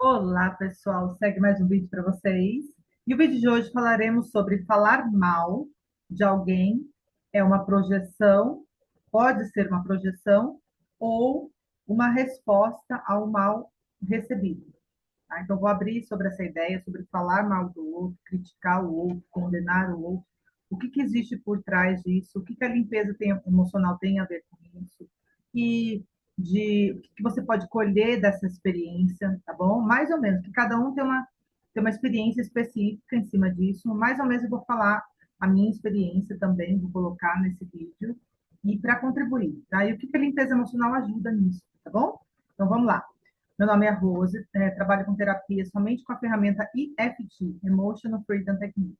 Olá, pessoal. Segue mais um vídeo para vocês. E o vídeo de hoje falaremos sobre falar mal de alguém. É uma projeção, pode ser uma projeção ou uma resposta ao mal recebido. Tá? Então, vou abrir sobre essa ideia, sobre falar mal do outro, criticar o outro, condenar o outro. O que, que existe por trás disso? O que, que a limpeza emocional tem a ver com isso? E de o que, que você pode colher dessa experiência, tá bom? Mais ou menos, que cada um tem uma experiência específica em cima disso. Mais ou menos eu vou falar a minha experiência também, vou colocar nesse vídeo, e para contribuir, tá? E o que, que a limpeza emocional ajuda nisso, tá bom? Então, vamos lá. Meu nome é Rose, trabalho com terapia somente com a ferramenta EFT, Emotional Freedom Techniques.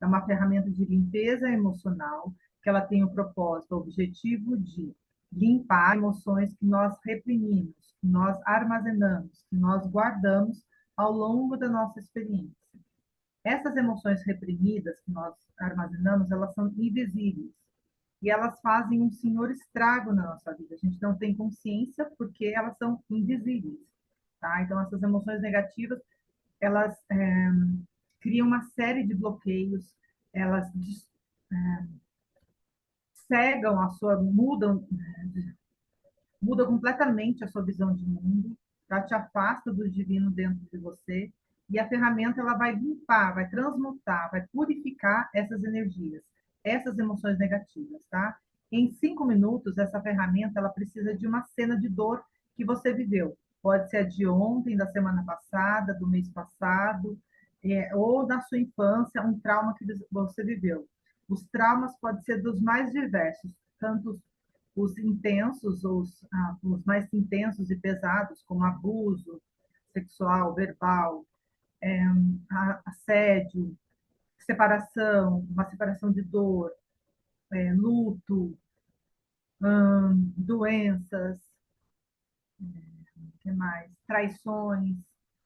É uma ferramenta de limpeza emocional que ela tem o propósito, o objetivo de limpar emoções que nós reprimimos, que nós armazenamos, que nós guardamos ao longo da nossa experiência. Essas emoções reprimidas que nós armazenamos, elas são invisíveis e elas fazem um senhor estrago na nossa vida. A gente não tem consciência porque elas são invisíveis, tá? Então, essas emoções negativas, elas criam uma série de bloqueios, elas cegam a sua, muda completamente a sua visão de mundo, tá? Te afasta do divino dentro de você, e a ferramenta ela vai limpar, vai transmutar, vai purificar essas energias, essas emoções negativas, tá? Em 5 minutos, essa ferramenta ela precisa de uma cena de dor que você viveu. Pode ser a de ontem, da semana passada, do mês passado, ou da sua infância, um trauma que você viveu. Os traumas podem ser dos mais diversos, tanto os intensos, os mais intensos e pesados, como abuso sexual, verbal, assédio, separação, uma separação de dor, luto, doenças, que mais? Traições,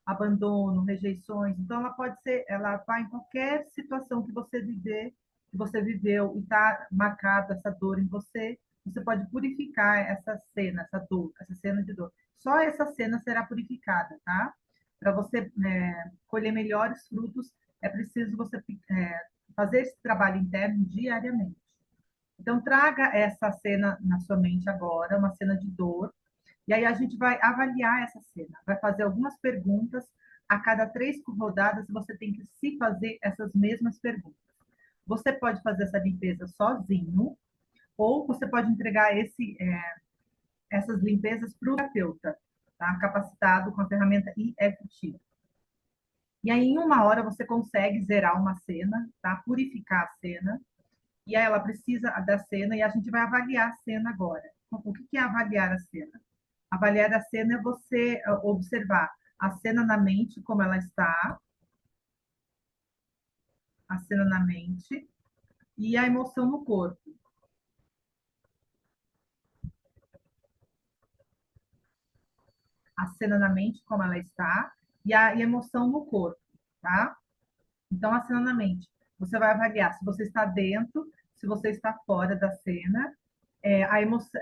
abandono, rejeições. Então, ela pode ser, ela vai em qualquer situação que você viver, que você viveu e está marcada essa dor em você, você pode purificar essa cena, essa dor, essa cena de dor. Só essa cena será purificada, tá? Para você colher melhores frutos, é preciso você fazer esse trabalho interno diariamente. Então, traga essa cena na sua mente agora, uma cena de dor, e aí a gente vai avaliar essa cena, vai fazer algumas perguntas. A cada 3 rodadas, você tem que se fazer essas mesmas perguntas. Você pode fazer essa limpeza sozinho, ou você pode entregar essas limpezas para o terapeuta, tá? Capacitado com a ferramenta EFT. E aí, em 1 hora, você consegue zerar uma cena, tá? Purificar a cena, e aí ela precisa da cena, e a gente vai avaliar a cena agora. O que é avaliar a cena? Avaliar a cena é você observar a cena na mente, como ela está, a cena na mente, e a emoção no corpo. A cena na mente, como ela está, e a emoção no corpo, tá? Então, a cena na mente. Você vai avaliar se você está dentro, se você está fora da cena. A emoção,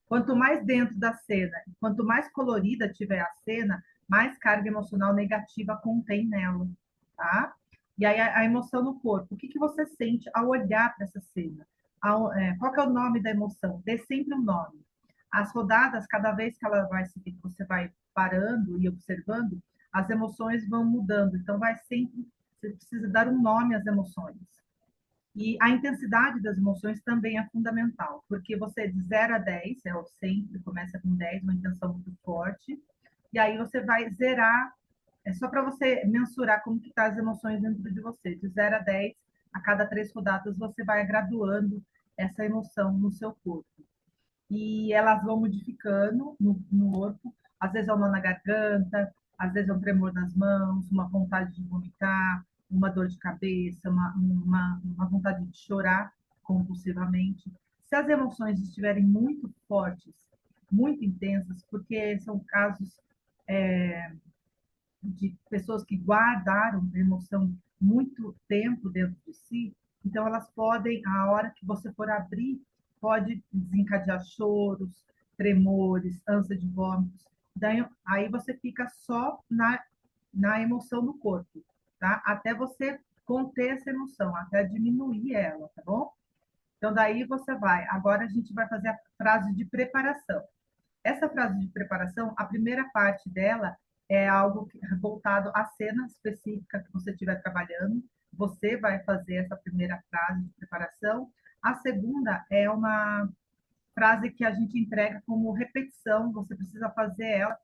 quanto mais dentro da cena, quanto mais colorida tiver a cena, mais carga emocional negativa contém nela, tá? E aí a emoção no corpo, o que que você sente ao olhar para essa cena? Qual que é o nome da emoção? Dê sempre um nome. As rodadas, cada vez que ela vai seguir, você vai parando e observando, as emoções vão mudando. Então vai sempre, você precisa dar um nome às emoções. E a intensidade das emoções também é fundamental, porque você de 0 a 10, é o sempre começa com 10, uma intenção muito forte, e aí você vai zerar, é só para você mensurar como que tá as emoções dentro de você. De 0 a 10, a cada 3 rodadas, você vai graduando essa emoção no seu corpo. E elas vão modificando no corpo, às vezes é uma na garganta, às vezes é um tremor nas mãos, uma vontade de vomitar, uma dor de cabeça, uma vontade de chorar compulsivamente. Se as emoções estiverem muito fortes, muito intensas, porque são casos de pessoas que guardaram a emoção muito tempo dentro de si, então elas podem, a hora que você for abrir, pode desencadear choros, tremores, ânsia de vômitos. Daí, aí você fica só na emoção do corpo, tá? Até você conter essa emoção, até diminuir ela, tá bom? Então, daí você vai. Agora a gente vai fazer a frase de preparação. Essa frase de preparação, a primeira parte dela é algo voltado à cena específica que você estiver trabalhando. Você vai fazer essa primeira frase de preparação. A segunda é uma frase que a gente entrega como repetição, você precisa fazer ela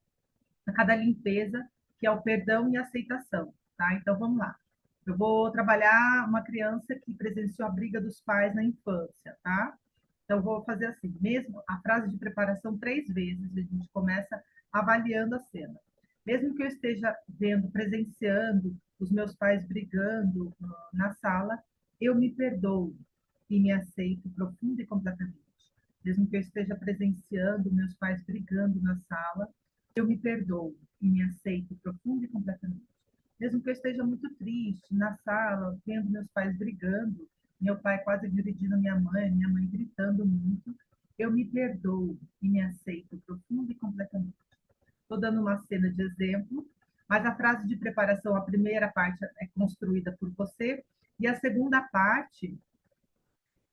a cada limpeza, que é o perdão e aceitação, tá? Então vamos lá. Eu vou trabalhar uma criança que presenciou a briga dos pais na infância, tá? Então vou fazer assim, mesmo a frase de preparação 3 vezes, a gente começa avaliando a cena. Mesmo que eu esteja vendo, presenciando os meus pais brigando na sala, eu me perdoo e me aceito profunda e completamente. Mesmo que eu esteja presenciando meus pais brigando na sala, eu me perdoo e me aceito profunda e completamente. Mesmo que eu esteja muito triste na sala, vendo meus pais brigando, meu pai quase agredindo minha mãe gritando muito, eu me perdoo e me aceito profunda e completamente. Estou dando uma cena de exemplo, mas a frase de preparação, a primeira parte é construída por você, e a segunda parte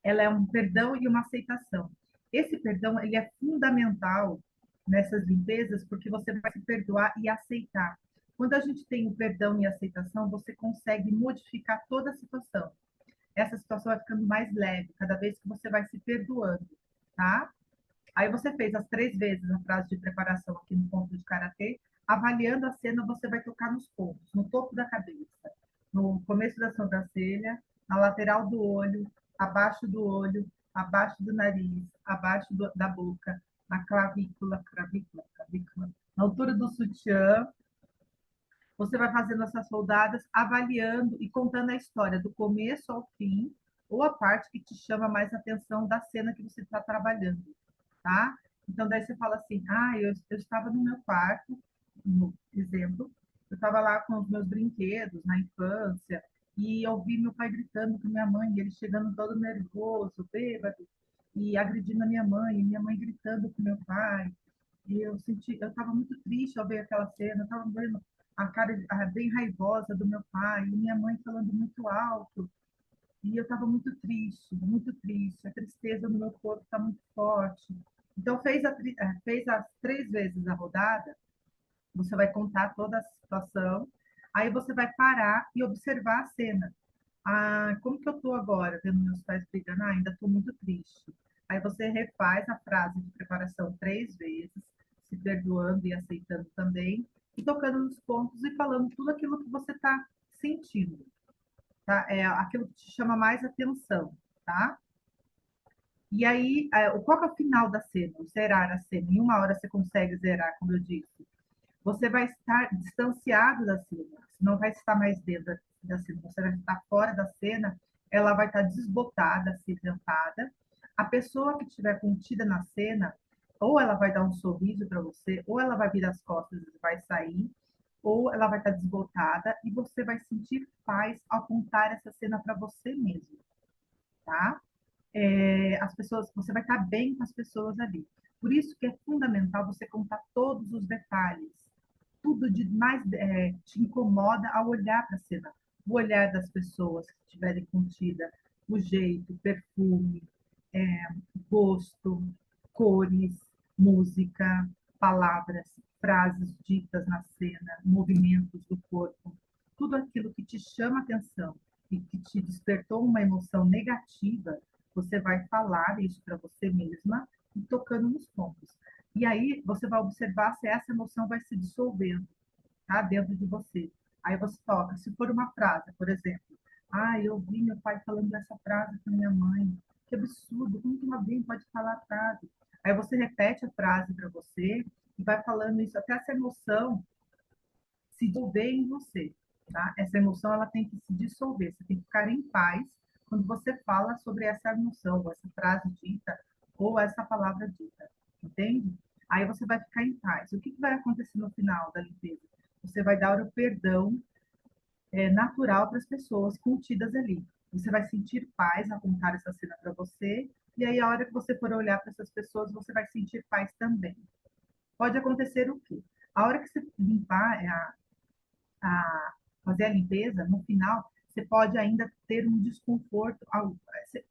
ela é um perdão e uma aceitação. Esse perdão ele é fundamental nessas limpezas porque você vai se perdoar e aceitar. Quando a gente tem o perdão e a aceitação, você consegue modificar toda a situação. Essa situação vai ficando mais leve cada vez que você vai se perdoando, tá? Aí você fez as 3 vezes a frase de preparação aqui no ponto de karatê. Avaliando a cena, você vai tocar nos pontos, no topo da cabeça, no começo da sobrancelha, na lateral do olho, abaixo do nariz, da boca, na clavícula, na altura do sutiã. Você vai fazendo essas soldadas, avaliando e contando a história do começo ao fim, ou a parte que te chama mais atenção da cena que você está trabalhando, tá? Então, daí você fala assim, eu estava no meu quarto, no exemplo, eu estava lá com os meus brinquedos na infância, e eu vi meu pai gritando com minha mãe, e ele chegando todo nervoso, bêbado, e agredindo a minha mãe gritando com meu pai, e eu estava muito triste ao ver aquela cena, eu estava vendo a cara bem raivosa do meu pai, e minha mãe falando muito alto, e eu estava muito triste, a tristeza no meu corpo está muito forte. Então, fez as 3 vezes a rodada, você vai contar toda a situação, aí você vai parar e observar a cena. Como que eu estou agora, vendo meus pais brigando? Ainda estou muito triste. Aí você refaz a frase de preparação 3 vezes, se perdoando e aceitando também, e tocando nos pontos e falando tudo aquilo que você está sentindo, tá? É aquilo que te chama mais atenção, tá? E aí, qual que é o final da cena? Zerar a cena. Em 1 hora você consegue zerar, como eu disse. Você vai estar distanciado da cena, você não vai estar mais dentro da cena, você vai estar fora da cena, ela vai estar desbotada, acinzentada. A pessoa que estiver contida na cena, ou ela vai dar um sorriso para você, ou ela vai virar as costas e vai sair, ou ela vai estar desbotada e você vai sentir paz ao contar essa cena para você mesmo, tá? As pessoas, você vai estar bem com as pessoas ali. Por isso que é fundamental você contar todos os detalhes, tudo de mais te incomoda ao olhar para a cena. O olhar das pessoas que estiverem contida, o jeito, o perfume, gosto, cores, música, palavras, frases ditas na cena, movimentos do corpo, tudo aquilo que te chama atenção e que te despertou uma emoção negativa, você vai falar isso para você mesma e tocando nos pontos. E aí você vai observar se essa emoção vai se dissolvendo, tá? Dentro de você. Aí você toca, se for uma frase, por exemplo, eu ouvi meu pai falando essa frase com minha mãe, que absurdo, como que alguém pode falar a frase? Aí você repete a frase para você e vai falando isso até essa emoção se dissolver em você, tá? Essa emoção ela tem que se dissolver, você tem que ficar em paz quando você fala sobre essa emoção, ou essa frase dita, ou essa palavra dita, entende? Aí você vai ficar em paz. O que vai acontecer no final da limpeza? Você vai dar o perdão natural para as pessoas contidas ali. Você vai sentir paz ao contar essa cena para você, e aí a hora que você for olhar para essas pessoas, você vai sentir paz também. Pode acontecer o quê? A hora que você limpar, fazer a limpeza, no final, você pode ainda ter um desconforto, você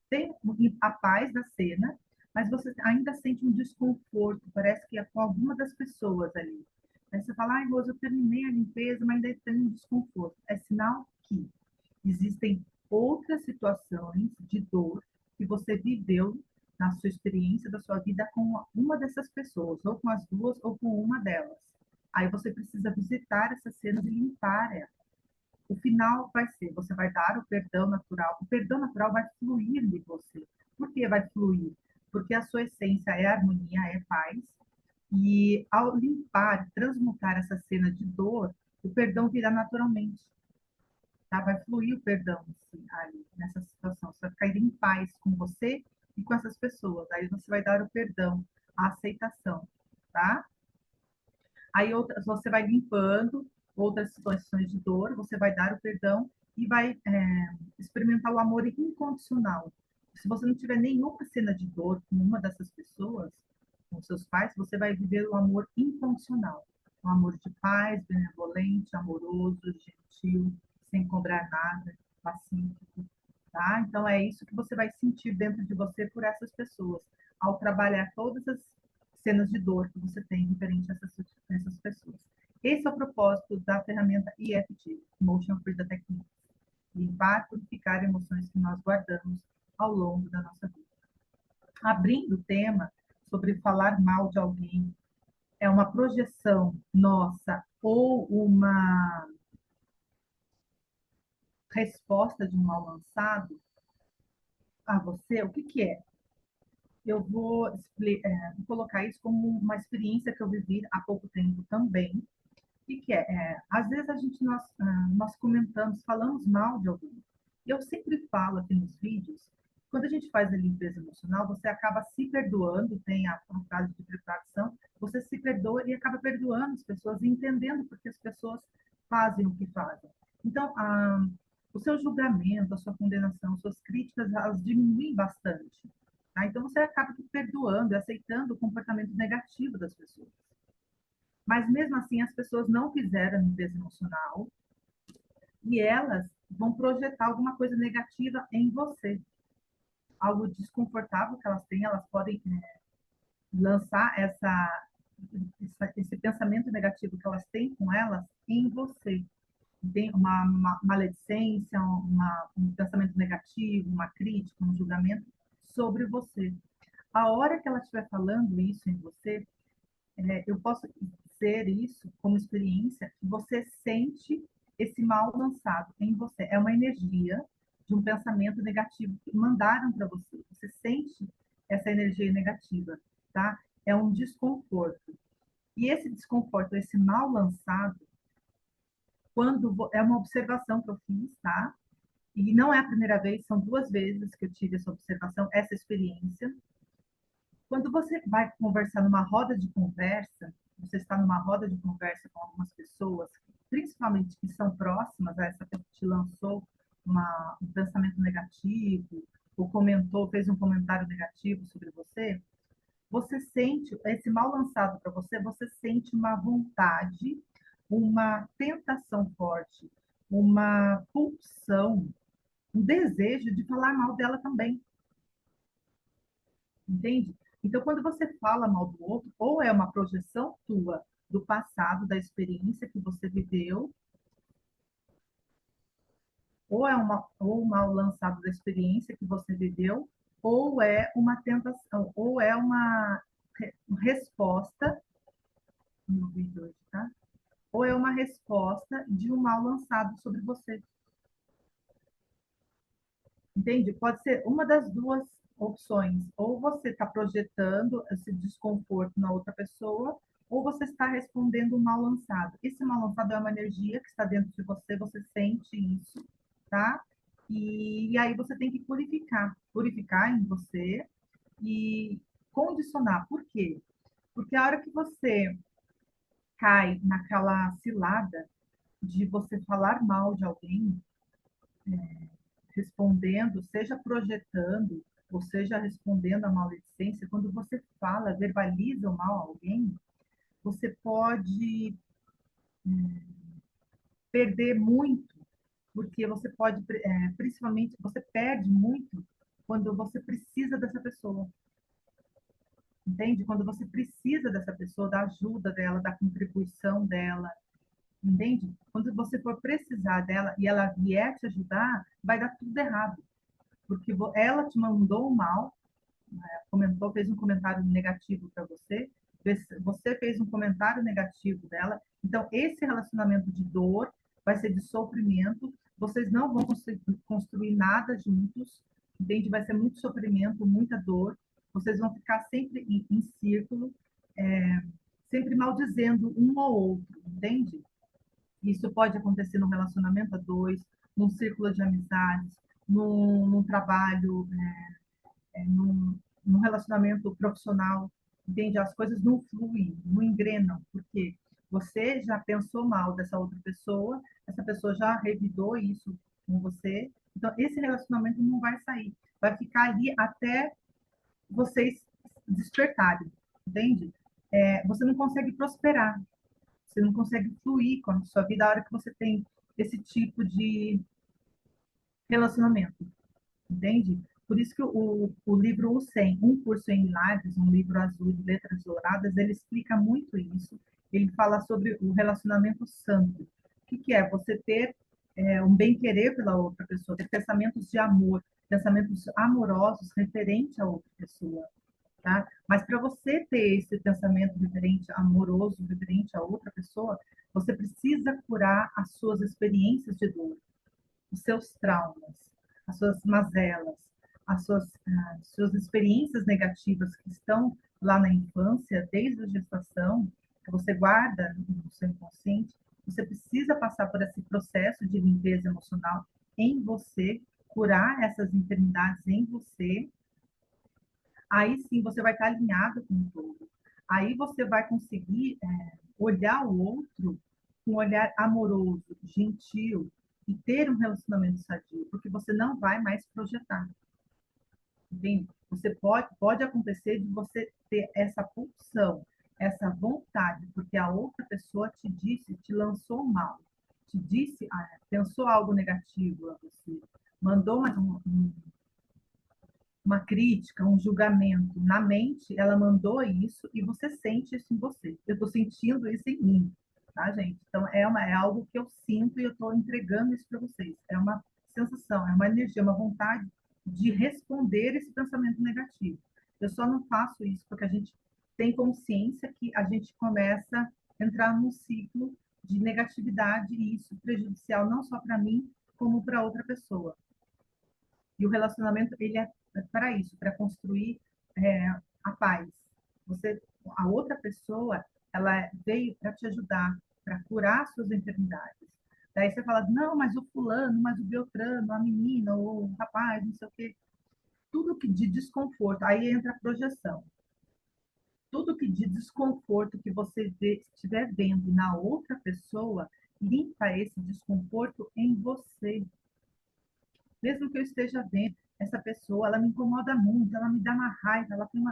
tem a paz da cena, mas você ainda sente um desconforto, parece que é com alguma das pessoas ali. Aí você fala, ai, Rose, eu terminei a limpeza, mas ainda tem um desconforto. É sinal que existem outras situações de dor que você viveu na sua experiência da sua vida com uma dessas pessoas, ou com as duas, ou com uma delas. Aí você precisa visitar essas cenas e limpar ela. O final vai ser, você vai dar o perdão natural. O perdão natural vai fluir de você. Por que vai fluir? Porque a sua essência é harmonia, é paz. E ao limpar, transmutar essa cena de dor, o perdão virá naturalmente. Tá? Vai fluir o perdão assim, ali, nessa situação. Você vai ficar em paz com você e com essas pessoas. Aí você vai dar o perdão, a aceitação. Tá? Aí outras, você vai limpando outras situações de dor, você vai dar o perdão e vai experimentar o amor incondicional. Se você não tiver nenhuma cena de dor com uma dessas pessoas, com seus pais, você vai viver o amor incondicional. Um amor de paz, benevolente, amoroso, gentil, sem cobrar nada, pacífico. Tá? Então é isso que você vai sentir dentro de você por essas pessoas, ao trabalhar todas as cenas de dor que você tem referente a essas pessoas. Esse é o propósito da ferramenta EFT, Emotion Freedom Technique. Limpar, purificar emoções que nós guardamos ao longo da nossa vida. Abrindo o tema sobre falar mal de alguém, é uma projeção nossa ou uma resposta de um mal lançado a você, o que, que é? Eu vou colocar isso como uma experiência que eu vivi há pouco tempo também. O que, que é? Às vezes nós comentamos, falamos mal de alguém. Eu sempre falo aqui nos vídeos, quando a gente faz a limpeza emocional, você acaba se perdoando, tem a frase de preparação, você se perdoa e acaba perdoando as pessoas e entendendo porque as pessoas fazem o que fazem. Então, o seu julgamento, a sua condenação, as suas críticas, elas diminuem bastante. Tá? Então, você acaba perdoando e aceitando o comportamento negativo das pessoas. Mas mesmo assim, as pessoas não fizeram a limpeza emocional e elas vão projetar alguma coisa negativa em você. Algo desconfortável que elas têm, elas podem lançar esse pensamento negativo que elas têm com elas em você. Tem uma maledicência, um pensamento negativo, uma crítica, um julgamento sobre você. A hora que ela estiver falando isso em você, eu posso dizer isso como experiência, que você sente esse mal lançado em você. É uma energia de um pensamento negativo que mandaram para você. Você sente essa energia negativa, tá? É um desconforto. E esse desconforto, esse mal lançado, quando é uma observação que eu fiz, tá? E não é a primeira vez, são duas vezes que eu tive essa observação, essa experiência. Quando você vai conversar numa roda de conversa, você está numa roda de conversa com algumas pessoas, principalmente que são próximas a essa pessoa que te lançou um pensamento negativo, ou comentou, fez um comentário negativo sobre você, você sente, esse mal lançado para você, você sente uma vontade, uma tentação forte, uma pulsão, um desejo de falar mal dela também. Entende? Então, quando você fala mal do outro, ou é uma projeção tua do passado, da experiência que você viveu, ou mal lançado da experiência que você viveu, ou é uma tentação, ou é uma resposta, no vídeo hoje, tá? Ou é uma resposta de um mal lançado sobre você. Entende? Pode ser uma das duas opções. Ou você está projetando esse desconforto na outra pessoa, ou você está respondendo um mal lançado. Esse mal lançado é uma energia que está dentro de você, você sente isso, tá? E aí você tem que purificar em você e condicionar. Por quê? Porque a hora que você cai naquela cilada de você falar mal de alguém, respondendo, seja projetando, ou seja respondendo a maledicência, quando você fala, verbaliza o mal a alguém, você pode perder muito, porque você pode, principalmente, você perde muito quando você precisa dessa pessoa, entende? Quando você precisa dessa pessoa, da ajuda dela, da contribuição dela, entende? Quando você for precisar dela e ela vier te ajudar, vai dar tudo errado, porque ela te mandou mal, comentou, fez um comentário negativo para você, você fez um comentário negativo dela, então esse relacionamento de dor vai ser de sofrimento, vocês não vão construir nada juntos, entende? Vai ser muito sofrimento, muita dor, vocês vão ficar sempre em círculo, é, sempre maldizendo um ao outro, entende? Isso pode acontecer num relacionamento a dois, num círculo de amizades, num trabalho, num relacionamento profissional, entende? As coisas não fluem, não engrenam, porque você já pensou mal dessa outra pessoa, essa pessoa já revidou isso com você, então esse relacionamento não vai sair, vai ficar ali até vocês despertarem, entende? Você não consegue prosperar, você não consegue fluir com a sua vida a hora que você tem esse tipo de relacionamento, entende? Por isso que o livro O 100, Um Curso em Milagres, um livro azul de letras douradas, ele explica muito isso. Ele fala sobre o relacionamento santo. O que é? Você ter um bem-querer pela outra pessoa, ter pensamentos de amor, pensamentos amorosos referente à outra pessoa. Tá? Mas para você ter esse pensamento referente amoroso, referente a outra pessoa, você precisa curar as suas experiências de dor, os seus traumas, as suas mazelas, as suas experiências negativas que estão lá na infância, desde a gestação, que você guarda no seu inconsciente, você precisa passar por esse processo de limpeza emocional em você, curar essas enfermidades em você. Aí sim você vai estar alinhado com o todo. Aí você vai conseguir olhar o outro com um olhar amoroso, gentil e ter um relacionamento sadio, porque você não vai mais projetar. Entende? Você pode acontecer de você ter essa pulsão, essa vontade, porque a outra pessoa te disse, te lançou mal, te disse, pensou algo negativo a você, mandou uma crítica, um julgamento na mente, ela mandou isso e você sente isso em você. Eu estou sentindo isso em mim, tá, gente? Então é algo que eu sinto e eu estou entregando isso para vocês. É uma sensação, é uma energia, uma vontade de responder esse pensamento negativo. Eu só não faço isso porque a gente tem consciência que a gente começa a entrar num ciclo de negatividade e isso prejudicial não só para mim, como para outra pessoa. E o relacionamento, ele é para isso, para construir é, a paz. Você, a outra pessoa, ela veio para te ajudar, para curar suas enfermidades. Daí você fala, não, mas o fulano, mas o Beltrano, a menina, ou o rapaz, não sei o quê. Tudo que de desconforto, aí entra a projeção. Tudo que de desconforto que você estiver vendo na outra pessoa, limpa esse desconforto em você. Mesmo que eu esteja vendo essa pessoa, ela me incomoda muito, ela me dá uma raiva, ela tem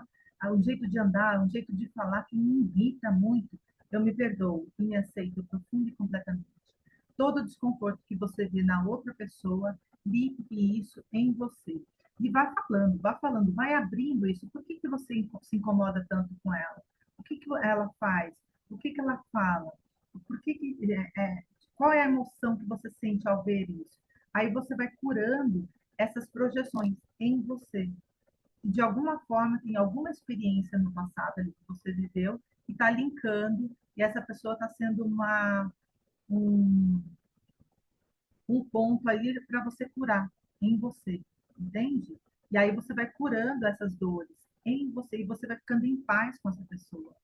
um jeito de andar, um jeito de falar que me irrita muito. Eu me perdoo e me aceito profundo e completamente. Todo desconforto que você vê na outra pessoa, limpe isso em você. E vá falando, vai abrindo isso. Por que você se incomoda tanto com ela? O que ela faz? O que ela fala? Por qual é a emoção que você sente ao ver isso? Aí você vai curando essas projeções em você. E de alguma forma, tem alguma experiência no passado ali que você viveu e está linkando, e essa pessoa está sendo um, um ponto ali para você curar em você, entende? E aí você vai curando essas dores em você e você vai ficando em paz com essa pessoa.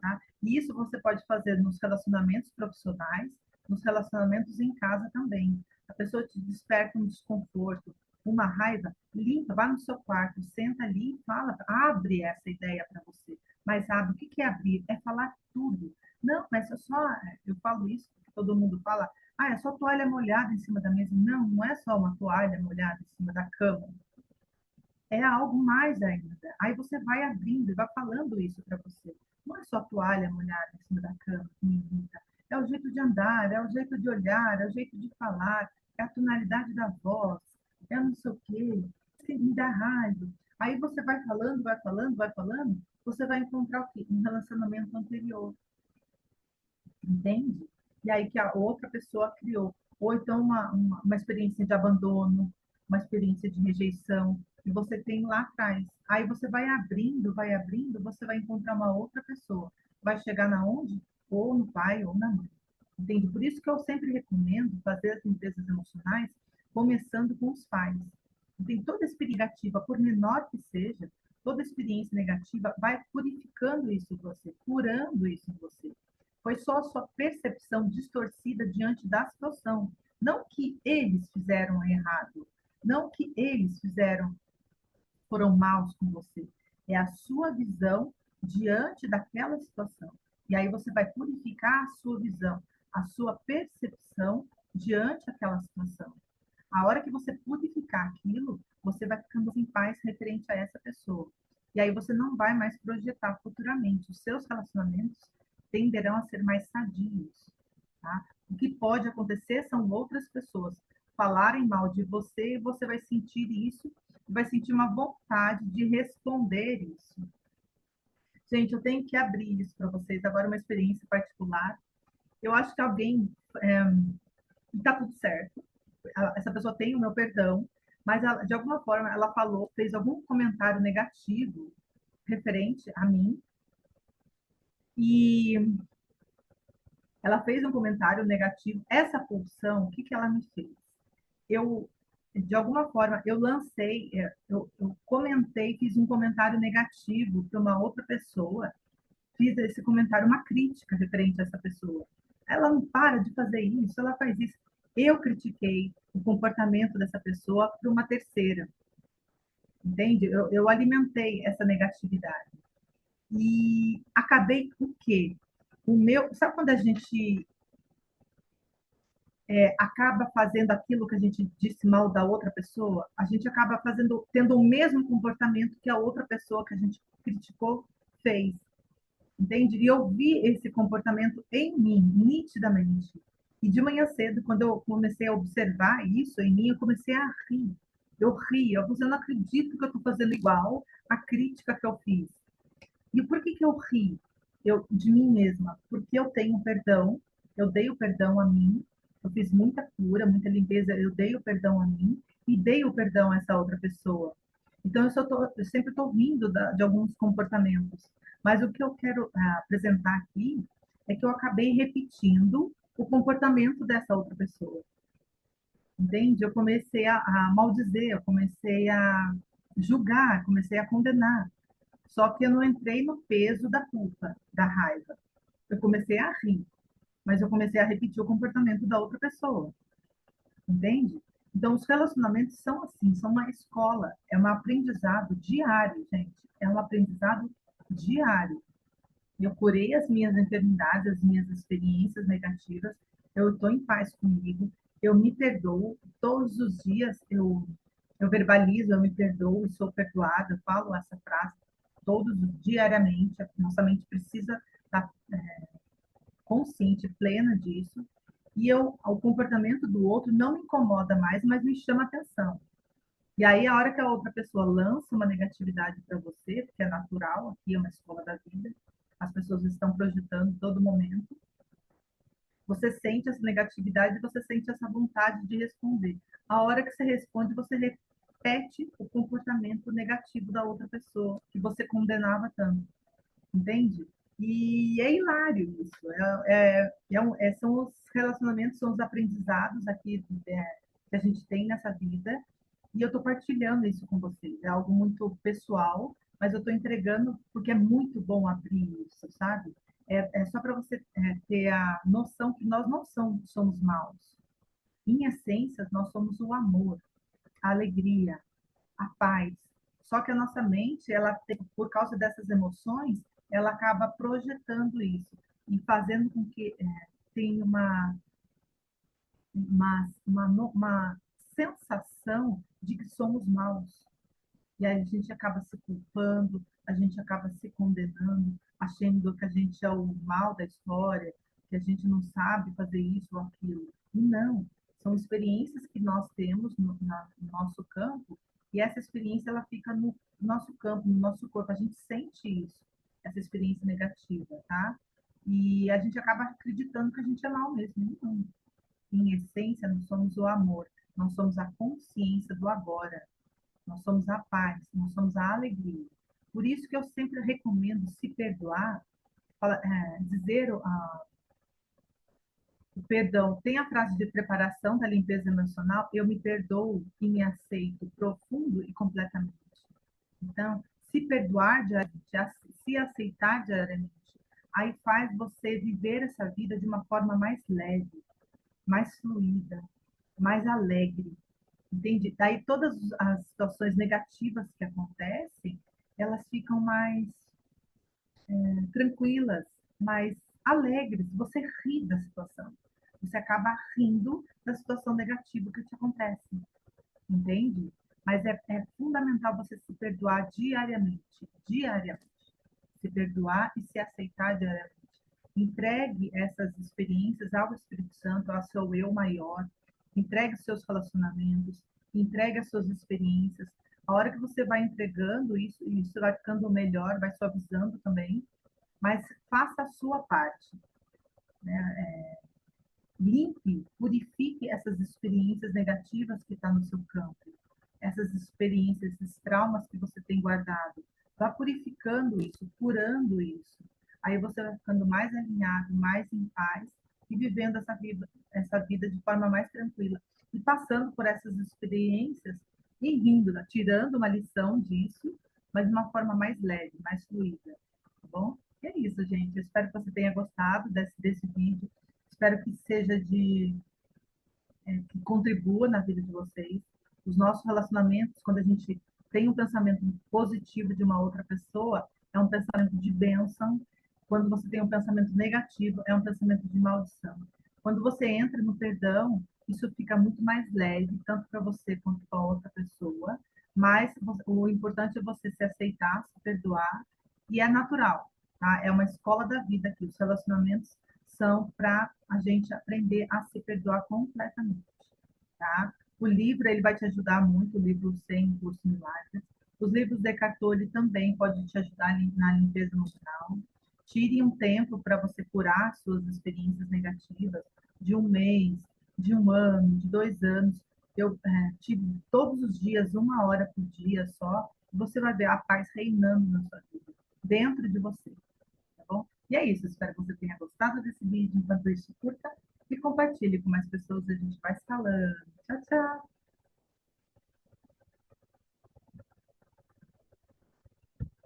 Tá? E isso você pode fazer nos relacionamentos profissionais, nos relacionamentos em casa também. A pessoa te desperta um desconforto, uma raiva, limpa, vai no seu quarto, senta ali e fala, abre essa ideia para você. Mas abre, o que é abrir? É falar tudo. Não, mas eu falo isso porque todo mundo fala, é só toalha molhada em cima da mesa. Não, não é só uma toalha molhada em cima da cama. É algo mais ainda. Aí você vai abrindo e vai falando isso para você. Não é só a toalha molhada em cima da cama que me irrita. É o jeito de andar, é o jeito de olhar, é o jeito de falar, é a tonalidade da voz, é não sei o quê, que me dá raiva. Aí você vai falando, vai falando, vai falando, você vai encontrar o quê? Um relacionamento anterior, entende? E aí que a outra pessoa criou. Ou então uma experiência de abandono, uma experiência de rejeição, que você tem lá atrás. Aí você vai abrindo, você vai encontrar uma outra pessoa. Vai chegar na onde? Ou no pai ou na mãe. Entende? Por isso que eu sempre recomendo fazer as limpezas emocionais começando com os pais. Tem toda experiência negativa, por menor que seja, toda experiência negativa vai purificando isso em você, curando isso em você. Foi só a sua percepção distorcida diante da situação. Não que eles fizeram errado, não que eles foram maus com você. É a sua visão diante daquela situação. E aí você vai purificar a sua visão, a sua percepção diante daquela situação. A hora que você purificar aquilo, você vai ficando em paz referente a essa pessoa. E aí você não vai mais projetar futuramente. Os seus relacionamentos tenderão a ser mais sadios. Tá? O que pode acontecer são outras pessoas falarem mal de você e você vai sentir isso, vai sentir uma vontade de responder isso. Gente, eu tenho que abrir isso para vocês agora, uma experiência particular. Eu acho que alguém está tudo certo. Essa pessoa tem o meu perdão, mas ela, de alguma forma ela falou, fez algum comentário negativo referente a mim e ela fez um comentário negativo. Essa pulsão, o que que ela me fez? Eu, de alguma forma, eu lancei, eu comentei, fiz um comentário negativo para uma outra pessoa, fiz esse comentário, uma crítica referente a essa pessoa. Ela não para de fazer isso, ela faz isso. Eu critiquei o comportamento dessa pessoa para uma terceira, entende? Eu alimentei essa negatividade. E acabei com o quê? O meu, sabe quando a gente acaba fazendo aquilo que a gente disse mal da outra pessoa? A gente acaba fazendo, tendo o mesmo comportamento que a outra pessoa que a gente criticou fez, entende? E eu vi esse comportamento em mim, nitidamente. E de manhã cedo, quando eu comecei a observar isso em mim, eu comecei a rir. Eu ria, eu não acredito que eu estou fazendo igual a crítica que eu fiz. E por que que eu ri? De mim mesma, porque eu tenho perdão, eu dei o perdão a mim, eu fiz muita cura, muita limpeza, eu dei o perdão a mim e dei o perdão a essa outra pessoa. Então, eu sempre estou rindo de alguns comportamentos, mas o que eu quero apresentar aqui é que eu acabei repetindo o comportamento dessa outra pessoa, entende? Eu comecei a maldizer, eu comecei a julgar, comecei a condenar. Só que eu não entrei no peso da culpa, da raiva. Eu comecei a rir, mas eu comecei a repetir o comportamento da outra pessoa, entende? Então, os relacionamentos são assim, são uma escola, é um aprendizado diário, gente. É um aprendizado diário. Eu curei as minhas enfermidades, as minhas experiências negativas, eu estou em paz comigo, eu me perdoo, todos os dias eu verbalizo, eu me perdoo, sou perdoada, eu falo essa frase todos diariamente, a nossa mente precisa estar consciente, plena disso, e o comportamento do outro não me incomoda mais, mas me chama atenção. E aí, a hora que a outra pessoa lança uma negatividade para você, porque é natural, aqui é uma escola da vida, as pessoas estão projetando todo momento, você sente essa negatividade, você sente essa vontade de responder. A hora que você responde, você repete o comportamento negativo da outra pessoa, que você condenava tanto, entende? E é hilário isso. São os relacionamentos, são os aprendizados aqui que a gente tem nessa vida. E eu estou partilhando isso com vocês. É algo muito pessoal, mas eu estou entregando porque é muito bom abrir isso, sabe? É só para você ter a noção que nós não somos maus. Em essência, nós somos o amor, a alegria, a paz. Só que a nossa mente, ela tem, por causa dessas emoções, ela acaba projetando isso e fazendo com que tenha uma sensação de que somos maus. E aí a gente acaba se culpando, a gente acaba se condenando, achando que a gente é o mal da história, que a gente não sabe fazer isso ou aquilo. E não, são experiências que nós temos no nosso campo, e essa experiência ela fica no nosso campo, no nosso corpo, a gente sente isso, essa experiência negativa, tá? E a gente acaba acreditando que a gente é mal mesmo. Não. Em essência, nós somos o amor, nós somos a consciência do agora, nós somos a paz, nós somos a alegria. Por isso que eu sempre recomendo se perdoar, dizer o perdão. Tem a frase de preparação da limpeza emocional, eu me perdoo e me aceito profundo e completamente. Então, se perdoar diariamente, se aceitar diariamente, aí faz você viver essa vida de uma forma mais leve, mais fluida, mais alegre, entende? Daí todas as situações negativas que acontecem, elas ficam mais tranquilas, mais alegres. Você ri da situação. Você acaba rindo da situação negativa que te acontece, entende? Mas é fundamental você se perdoar diariamente, diariamente. Se perdoar e se aceitar diariamente. Entregue essas experiências ao Espírito Santo, ao seu eu maior. Entregue os seus relacionamentos, entregue as suas experiências. A hora que você vai entregando isso, isso vai ficando melhor, vai suavizando também, mas faça a sua parte, né? Limpe, purifique essas experiências negativas que estão no seu campo, essas experiências, esses traumas que você tem guardado. Vá purificando isso, curando isso. Aí você vai ficando mais alinhado, mais em paz e vivendo essa vida de forma mais tranquila. E passando por essas experiências e rindo, né? Tirando uma lição disso, mas de uma forma mais leve, mais fluida. Tá bom? E é isso, gente. Eu espero que você tenha gostado desse vídeo. Espero que seja que contribua na vida de vocês. Os nossos relacionamentos, quando a gente tem um pensamento positivo de uma outra pessoa, é um pensamento de bênção. Quando você tem um pensamento negativo, é um pensamento de maldição. Quando você entra no perdão, isso fica muito mais leve, tanto para você quanto para a outra pessoa. Mas o importante é você se aceitar, se perdoar, e é natural, tá? É uma escola da vida aqui. Os relacionamentos são para a gente aprender a se perdoar completamente, tá? O livro ele vai te ajudar muito, o livro 100 Curso Milagres. Os livros de Eckhart Tolle também podem te ajudar na limpeza emocional. Tire um tempo para você curar suas experiências negativas de um mês, de um ano, de 2 anos. Eu tive todos os dias, 1 hora por dia só, você vai ver a paz reinando na sua vida, dentro de você, tá bom? E é isso, espero que você tenha gostado desse vídeo. Enquanto isso, curta e compartilhe com mais pessoas, a gente vai falando. Tchau, tchau!